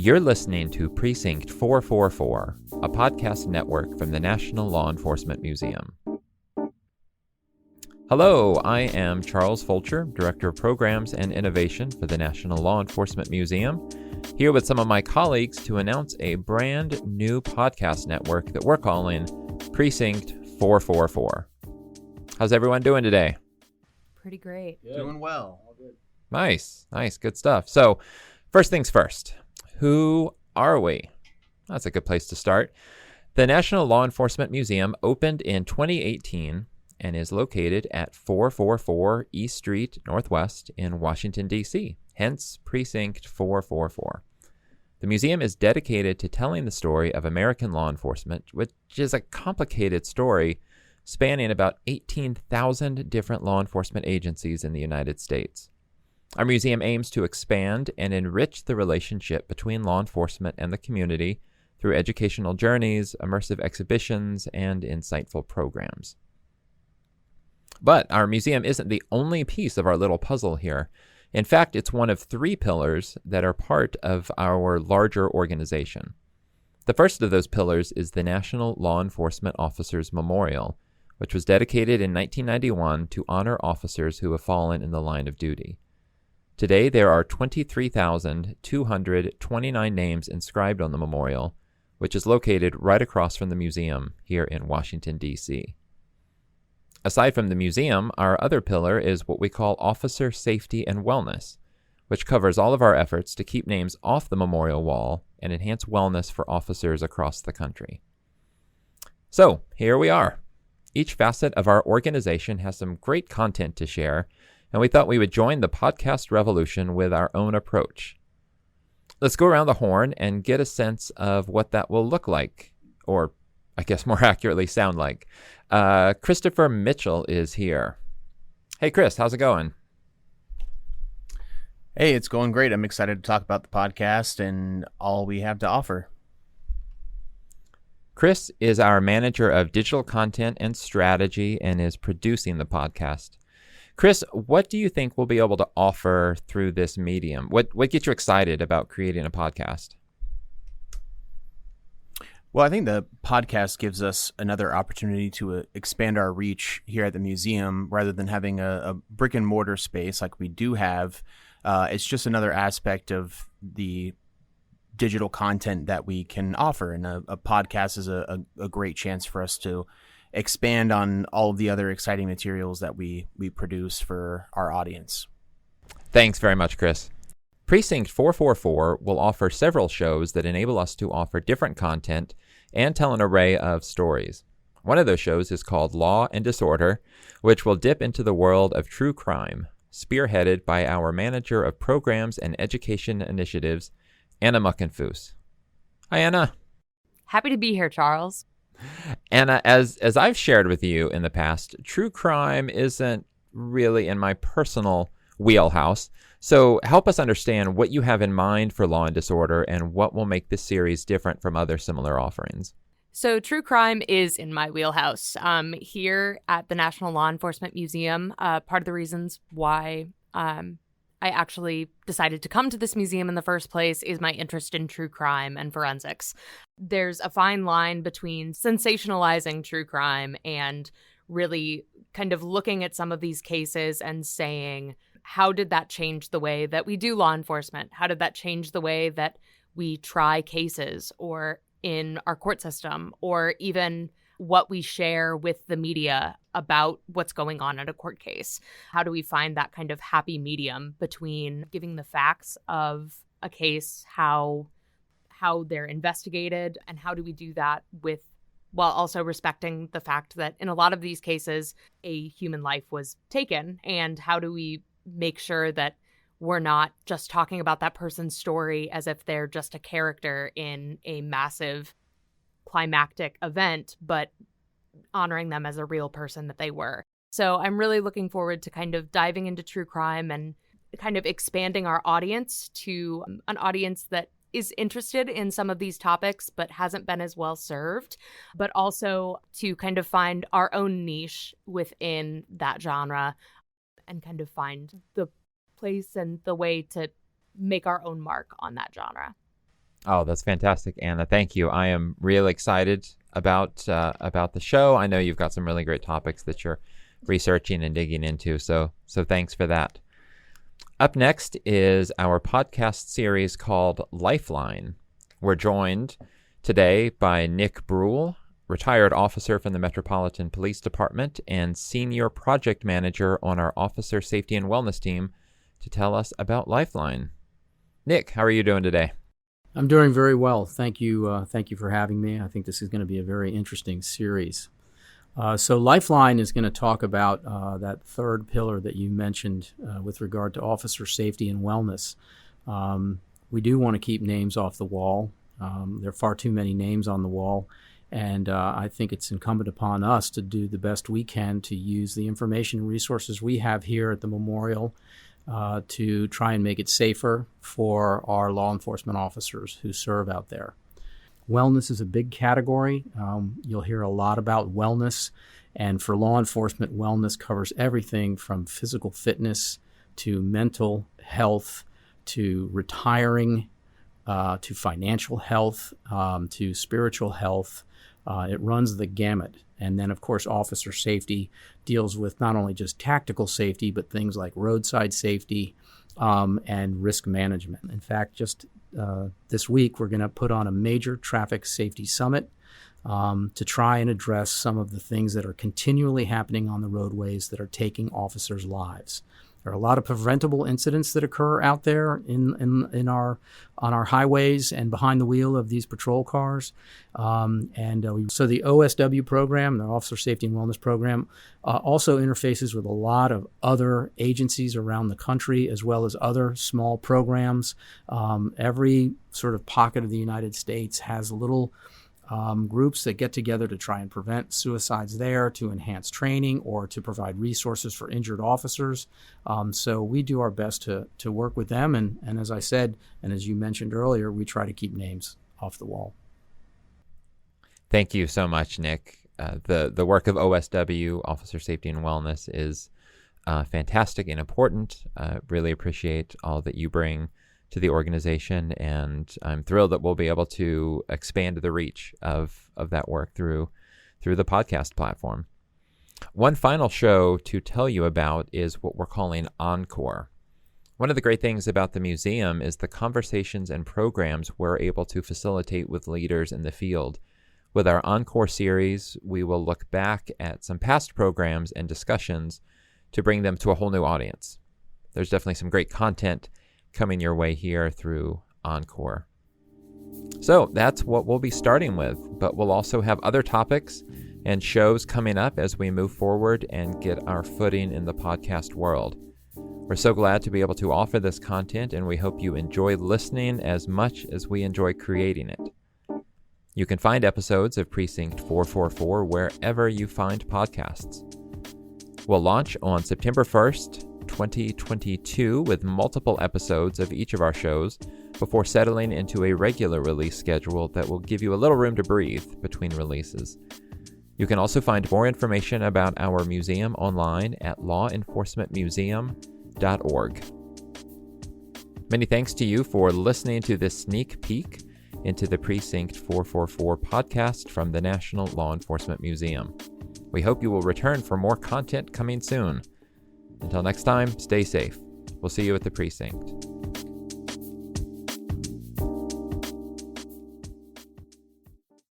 You're listening to Precinct 444, a podcast network from the National Law Enforcement Museum. Hello, I am Charles Fulcher, Director of Programs and Innovation for the National Law Enforcement Museum, here with some of my colleagues to announce a brand new podcast network that we're calling Precinct 444. How's everyone doing today? Pretty great. Good. Doing well. All good. Nice, good stuff. So, first things first, who are we? That's a good place to start. The National Law Enforcement Museum opened in 2018 and is located at 444 East Street Northwest in Washington, D.C., hence Precinct 444. The museum is dedicated to telling the story of American law enforcement, which is a complicated story spanning about 18,000 different law enforcement agencies in the United States. Our museum aims to expand and enrich the relationship between law enforcement and the community through educational journeys, immersive exhibitions, and insightful programs. But our museum isn't the only piece of our little puzzle here. In fact, it's one of three pillars that are part of our larger organization. The first of those pillars is the National Law Enforcement Officers Memorial, which was dedicated in 1991 to honor officers who have fallen in the line of duty. Today, there are 23,229 names inscribed on the memorial, which is located right across from the museum here in Washington, D.C. Aside from the museum, our other pillar is what we call Officer Safety and Wellness, which covers all of our efforts to keep names off the memorial wall and enhance wellness for officers across the country. So, here we are. Each facet of our organization has some great content to share, and we thought we would join the podcast revolution with our own approach. Let's go around the horn and get a sense of what that will look like, or I guess more accurately sound like. Christopher Mitchell is here. Hey, Chris, how's it going? Hey, it's going great. I'm excited to talk about the podcast and all we have to offer. Chris is our manager of digital content and strategy and is producing the podcast. Chris, what do you think we'll be able to offer through this medium? What gets you excited about creating a podcast? Well, I think the podcast gives us another opportunity to expand our reach here at the museum rather than having a brick and mortar space like we do have. It's just another aspect of the digital content that we can offer. And a podcast is a great chance for us to expand on all of the other exciting materials that we produce for our audience. Thanks very much, Chris. Precinct 444 will offer several shows that enable us to offer different content and tell an array of stories. One of those shows is called Law and Disorder, which will dip into the world of true crime, spearheaded by our manager of programs and education initiatives, Anna Muckenfuss. Hi, Anna. Happy to be here, Charles. Anna, as I've shared with you in the past, true crime isn't really in my personal wheelhouse. So help us understand what you have in mind for Law and Disorder and what will make this series different from other similar offerings. So true crime is in my wheelhouse. Here at the National Law Enforcement Museum, part of the reasons why I actually decided to come to this museum in the first place is my interest in true crime and forensics. There's a fine line between sensationalizing true crime and really kind of looking at some of these cases and saying, how did that change the way that we do law enforcement? How did that change the way that we try cases or in our court system, or even what we share with the media about what's going on in a court case? How do we find that kind of happy medium between giving the facts of a case, how they're investigated, and how do we do that while also respecting the fact that in a lot of these cases, a human life was taken, and how do we make sure that we're not just talking about that person's story as if they're just a character in a massive climactic event, but honoring them as a real person that they were. So I'm really looking forward to kind of diving into true crime and kind of expanding our audience to an audience that is interested in some of these topics but hasn't been as well served, but also to kind of find our own niche within that genre and kind of find the place and the way to make our own mark on that genre. Oh, that's fantastic, Anna. Thank you. I am really excited about the show. I know you've got some really great topics that you're researching and digging into. So thanks for that. Up next is our podcast series called Lifeline. We're joined today by Nick Brule, retired officer from the Metropolitan Police Department and senior project manager on our Officer Safety and Wellness team, to tell us about Lifeline. Nick, how are you doing today? I'm doing very well. Thank you. Thank you for having me. I think this is going to be a very interesting series. So Lifeline is going to talk about that third pillar that you mentioned with regard to officer safety and wellness. We do want to keep names off the wall. There are far too many names on the wall, and I think it's incumbent upon us to do the best we can to use the information and resources we have here at the Memorial to try and make it safer for our law enforcement officers who serve out there. Wellness is a big category. You'll hear a lot about wellness, and for law enforcement, wellness covers everything from physical fitness to mental health to retiring to financial health to spiritual health. It runs the gamut. And then, of course, officer safety deals with not only just tactical safety, but things like roadside safety and risk management. In fact, just this week, we're going to put on a major traffic safety summit to try and address some of the things that are continually happening on the roadways that are taking officers' lives. There are a lot of preventable incidents that occur out there on our highways and behind the wheel of these patrol cars. So the OSW program, the Officer Safety and Wellness Program, also interfaces with a lot of other agencies around the country, as well as other small programs. Every sort of pocket of the United States has little groups that get together to try and prevent suicides there, to enhance training, or to provide resources for injured officers. So we do our best to work with them. And as I said, and as you mentioned earlier, we try to keep names off the wall. Thank you so much, Nick. The work of OSW, Officer Safety and Wellness, is fantastic and important. Really appreciate all that you bring to the organization, and I'm thrilled that we'll be able to expand the reach of that work through the podcast platform. One final show to tell you about is what we're calling Encore. One of the great things about the museum is the conversations and programs we're able to facilitate with leaders in the field. With our Encore series, we will look back at some past programs and discussions to bring them to a whole new audience. There's definitely some great content coming your way here through Encore. So that's what we'll be starting with, but we'll also have other topics and shows coming up as we move forward and get our footing in the podcast world. We're so glad to be able to offer this content, and we hope you enjoy listening as much as we enjoy creating it. You can find episodes of Precinct 444 wherever you find podcasts. We'll launch on September 1st, 2022 with multiple episodes of each of our shows before settling into a regular release schedule that will give you a little room to breathe between releases. You can also find more information about our museum online at lawenforcementmuseum.org. Many thanks to you for listening to this sneak peek into the Precinct 444 podcast from the National Law Enforcement Museum. We hope you will return for more content coming soon. Until next time, stay safe. We'll see you at the Precinct.